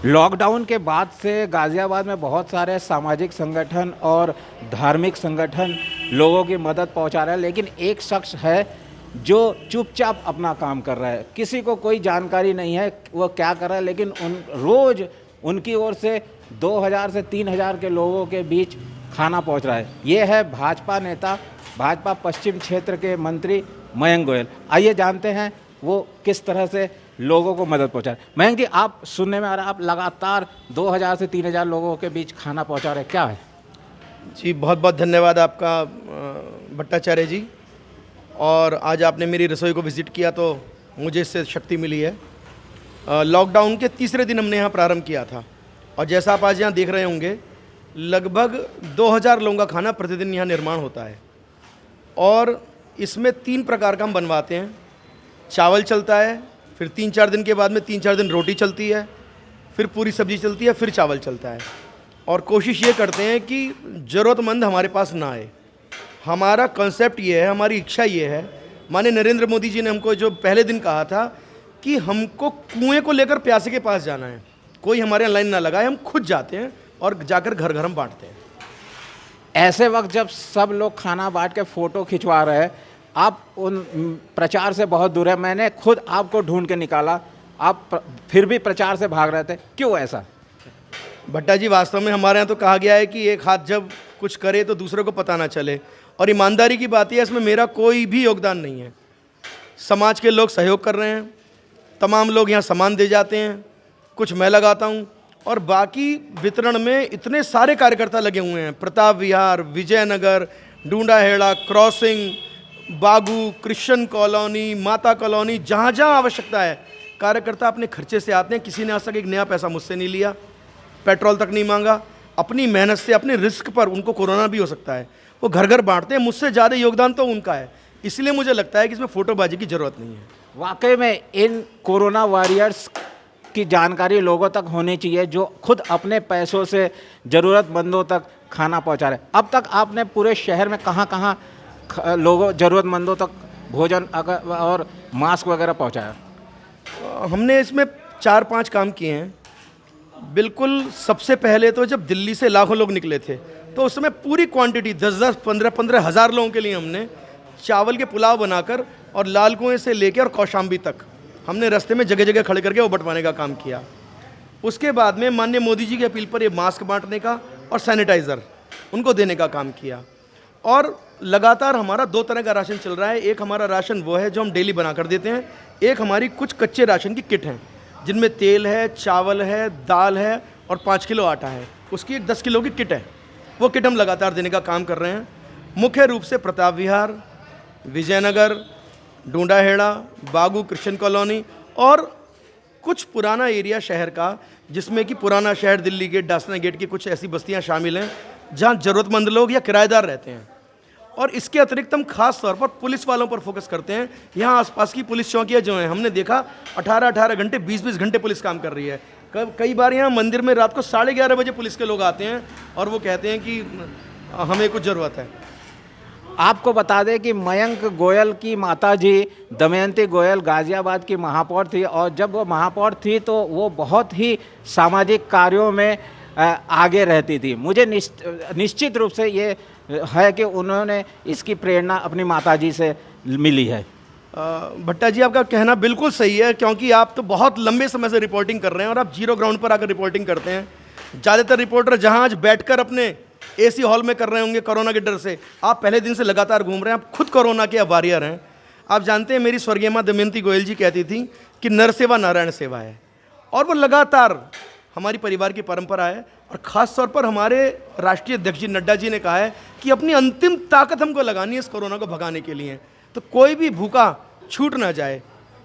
Lockdown के बाद से गाज़ियाबाद में बहुत सारे सामाजिक संगठन और धार्मिक संगठन लोगों की मदद पहुंचा रहे हैं, लेकिन एक शख्स है जो चुपचाप अपना काम कर रहा है। किसी को कोई जानकारी नहीं है वो क्या कर रहा है, लेकिन रोज़ उनकी ओर से 2000 से 3000 के लोगों के बीच खाना पहुंच रहा है। ये है भाजपा नेता, भाजपा पश्चिम क्षेत्र के मंत्री मयंक गोयल। आइए जानते हैं वो किस तरह से लोगों को मदद पहुंचा रहे हैं। मयंक जी, आप सुनने में आ रहा है आप लगातार 2000 से 3000 लोगों के बीच खाना पहुंचा रहे हैं, क्या है? जी, बहुत बहुत धन्यवाद आपका भट्टाचार्य जी। और आज आपने मेरी रसोई को विज़िट किया तो मुझे इससे शक्ति मिली है। लॉकडाउन के तीसरे दिन हमने यहाँ प्रारंभ किया था और जैसा आप आज यहाँ देख रहे होंगे, लगभग 2000 लोगों का खाना प्रतिदिन यहाँ निर्माण होता है। और इसमें 3 प्रकार का हम बनवाते हैं। चावल चलता है, फिर 3-4 दिन के बाद में 3-4 दिन रोटी चलती है, फिर पूरी सब्जी चलती है, फिर चावल चलता है। और कोशिश ये करते हैं कि ज़रूरतमंद हमारे पास ना आए। हमारा कॉन्सेप्ट ये है, हमारी इच्छा ये है। माननीय नरेंद्र मोदी जी ने हमको जो पहले दिन कहा था कि हमको कुएं को लेकर प्यासे के पास जाना है, कोई हमारे यहाँ लाइन ना लगाए, हम खुद जाते हैं और जाकर घर घर हम बांटते हैं। ऐसे वक्त जब सब लोग खाना बांट के फ़ोटो खिंचवा रहे हैं, आप उन प्रचार से बहुत दूर है। मैंने खुद आपको ढूंढ के निकाला, आप फिर भी प्रचार से भाग रहे थे, क्यों ऐसा? भट्टा जी, वास्तव में हमारे यहाँ तो कहा गया है कि एक हाथ जब कुछ करे तो दूसरे को पता ना चले। और ईमानदारी की बात है, इसमें मेरा कोई भी योगदान नहीं है। समाज के लोग सहयोग कर रहे हैं, तमाम लोग यहाँ सामान दे जाते हैं, कुछ मैं लगाता हूँ और बाकी वितरण में इतने सारे कार्यकर्ता लगे हुए हैं। प्रताप विहार, Vijayanagar, Dundahera, crossing, बागू, Christian colony, माता कॉलोनी, जहाँ जहाँ आवश्यकता है कार्यकर्ता अपने खर्चे से आते हैं। किसी ने आज तक एक नया पैसा मुझसे नहीं लिया, पेट्रोल तक नहीं मांगा। अपनी मेहनत से, अपने रिस्क पर, उनको कोरोना भी हो सकता है, वो घर घर बांटते हैं। मुझसे ज़्यादा योगदान तो उनका है, इसलिए मुझे लगता है कि इसमें फ़ोटोबाजी की ज़रूरत नहीं है। वाकई में इन कोरोना वॉरियर्स की जानकारी लोगों तक होनी चाहिए, जो खुद अपने पैसों से ज़रूरतमंदों तक खाना पहुंचा रहे हैं। अब तक आपने पूरे शहर में कहाँ कहाँ लोगों ज़रूरतमंदों तक भोजन और मास्क वगैरह पहुंचाया? हमने इसमें 4-5 काम किए हैं। बिल्कुल सबसे पहले तो जब दिल्ली से लाखों लोग निकले थे तो उस समय पूरी क्वांटिटी 10-10, 15-15 हज़ार लोगों के लिए हमने चावल के पुलाव बनाकर और लाल कुएं से लेकर और कौशाम्बी तक हमने रास्ते में जगह जगह खड़े करके वो बंटवाने का काम किया। उसके बाद में माननीय मोदी जी की अपील पर ये मास्क बांटने का और सैनिटाइज़र उनको देने का काम किया। और लगातार हमारा 2 तरह का राशन चल रहा है। एक हमारा राशन वो है जो हम डेली बना कर देते हैं, एक हमारी कुछ कच्चे राशन की किट हैं जिनमें तेल है, चावल है, दाल है और 5 किलो आटा है। उसकी एक 10 किलो की किट है, वो किट हम लगातार देने का काम कर रहे हैं। मुख्य रूप से प्रताप विहार, विजयनगर, डूंडाहेड़ा, बागू, क्रिश्चियन कॉलोनी और कुछ पुराना एरिया शहर का, जिसमें कि पुराना शहर, दिल्ली गेट, डासना गेट की कुछ ऐसी बस्तियां शामिल हैं जहां ज़रूरतमंद लोग या किराएदार रहते हैं। और इसके अतिरिक्त हम खास तौर पर पुलिस वालों पर फोकस करते हैं। यहाँ आसपास की पुलिस चौकियाँ जो हैं, हमने देखा 18-18 घंटे, 20-20 घंटे पुलिस काम कर रही है। कई बार यहाँ मंदिर में रात को 11:30 बजे पुलिस के लोग आते हैं और वो कहते हैं कि हमें कुछ ज़रूरत है। आपको बता दें कि मयंक गोयल की माताजी दमयंती गोयल गाज़ियाबाद की महापौर थी, और जब वो महापौर थी तो वो बहुत ही सामाजिक कार्यों में आगे रहती थी। मुझे निश्चित रूप से ये है कि उन्होंने इसकी प्रेरणा अपनी माताजी से मिली है। भट्टा जी, आपका कहना बिल्कुल सही है, क्योंकि आप तो बहुत लंबे समय से रिपोर्टिंग कर रहे हैं और आप जीरो ग्राउंड पर आकर रिपोर्टिंग करते हैं। ज़्यादातर रिपोर्टर जहां आज बैठकर अपने एसी हॉल में कर रहे होंगे कोरोना के डर से, आप पहले दिन से लगातार घूम रहे हैं। आप खुद कोरोना के वॉरियर हैं। आप जानते हैं, मेरी स्वर्गीय माँ दमयंती गोयल जी कहती थी कि नर सेवा नारायण सेवा है, और वो लगातार हमारी परिवार की परंपरा है। और ख़ास तौर पर हमारे राष्ट्रीय अध्यक्ष जी नड्डा जी ने कहा है कि अपनी अंतिम ताकत हमको लगानी है इस कोरोना को भगाने के लिए, तो कोई भी भूखा छूट ना जाए।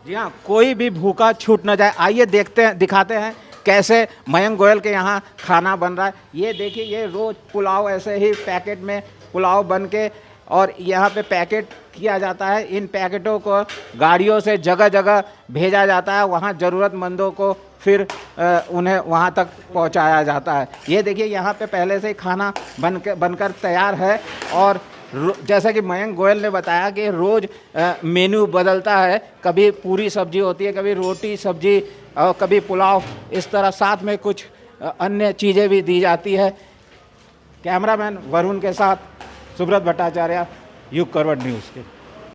जी हाँ, कोई भी भूखा छूट ना जाए। आइए दिखाते हैं कैसे मयंक गोयल के यहाँ खाना बन रहा है। ये देखिए, ये रोज़ पुलाव ऐसे ही पैकेट में पुलाव बन के और यहाँ पे पैकेट किया जाता है। इन पैकेटों को गाड़ियों से जगह जगह भेजा जाता है, वहाँ ज़रूरतमंदों को फिर उन्हें वहाँ तक पहुँचाया जाता है। ये देखिए, यहाँ पे पहले से ही खाना बनकर तैयार है। और जैसा कि मयंक गोयल ने बताया कि रोज़ मेन्यू बदलता है, कभी पूरी सब्जी होती है, कभी रोटी सब्जी और कभी पुलाव, इस तरह साथ में कुछ अन्य चीज़ें भी दी जाती है। कैमरामैन वरुण के साथ सुब्रत भट्टाचार्य, युग करवट न्यूज़ के।